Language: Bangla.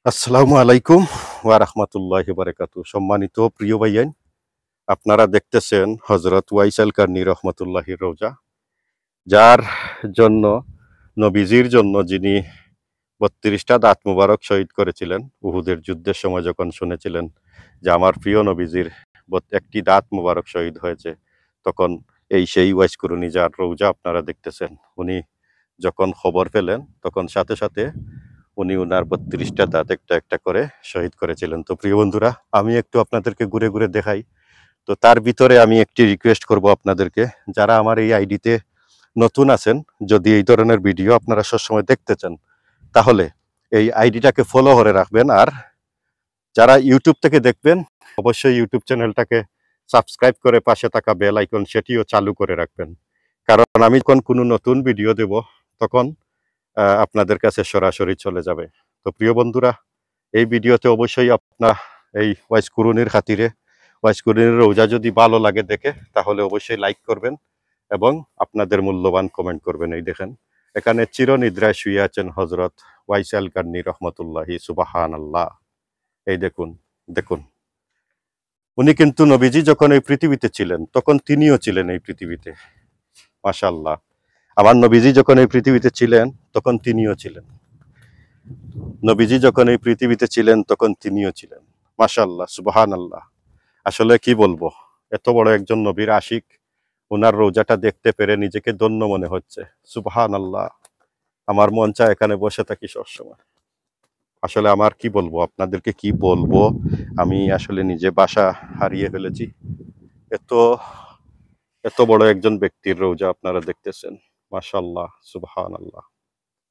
আসসালামু আলাইকুম ওয়া রাহমাতুল্লাহি ওয়া বারাকাতুহু। সম্মানিত প্রিয় ভাইয়ান, আপনারা দেখতেছেন হযরত ওয়াইস আল কারনী রহমাতুল্লাহির রওজা, যার জন্য নবীজির জন্য যিনি ৩২টা দাঁত মুবারক শহীদ করেছিলেন উহুদের যুদ্ধের সময়, যখন শুনেছিলেন যে আমার প্রিয় নবীজির একটি দাঁত মুবারক শহীদ হয়েছে, তখন সেই ওয়াইস কুরুনি যার রওজা আপনারা দেখতেছেন, উনি যখন খবর পেলেন তখন সাথে সাথে উনি উনার ৩২টা দাঁত একটা একটা করে শহীদ করেছিলেন। তো প্রিয় বন্ধুরা, আমি একটু আপনাদেরকে ঘুরে ঘুরে দেখাই। তো তার ভিতরে আমি একটি রিকোয়েস্ট করব আপনাদেরকে, যারা আমার এই আইডিতে নতুন আছেন, যদি এই ধরনের ভিডিও আপনারা সবসময় দেখতে চান, তাহলে এই আইডিটাকে ফলো করে রাখবেন। আর যারা ইউটিউব থেকে দেখবেন, অবশ্যই ইউটিউব চ্যানেলটাকে সাবস্ক্রাইব করে পাশে থাকা বেল আইকন সেটিও চালু করে রাখবেন। কারণ আমি যখন কোনো নতুন ভিডিও দেব, তখন আপনাদের কাছে সরাসরি চলে যাবে। তো প্রিয় বন্ধুরা, এই ভিডিওতে অবশ্যই আপনার এই ওয়াইস কুরুনির খাতিরে, ওয়াইস কুরুনির রওজা যদি ভালো লাগে দেখে, তাহলে অবশ্যই লাইক করবেন এবং আপনাদের মূল্যবান কমেন্ট করবেন। এই দেখেন, এখানে চিরনিদ্রায় শুয়ে আছেন হযরত ওয়াইস আল কারনী রহমতুল্লাহি, সুবহানাল্লাহ। এই দেখুন, দেখুন, উনি কিন্তু নবীজি যখন এই পৃথিবীতে ছিলেন তখন তিনিও ছিলেন এই পৃথিবীতে। মাশাআল্লাহ। আমার নবীজি যখন এই পৃথিবীতে ছিলেন তখন তিনিও ছিলেন। নবীজি যখন এই পৃথিবীতে ছিলেন তখন তিনিও ছিলেন। মাশাআল্লাহ, সুবহানাল্লাহ। আসলে কি বলবো, এত বড় একজন নবীর আশিক, ওনার রোজাটা দেখতে পেরে নিজেকে ধন্য মনে হচ্ছে। সুবহানাল্লাহ। আমার মন চায় এখানে বসে থাকি সবসময়। আসলে আমার কি বলবো, আপনাদেরকে কি বলবো, আমি আসলে নিজে ভাষা হারিয়ে ফেলেছি। এত এত বড় একজন ব্যক্তির রোজা আপনারা দেখতেছেন। মাশাআল্লাহ, সুবহানাল্লাহ।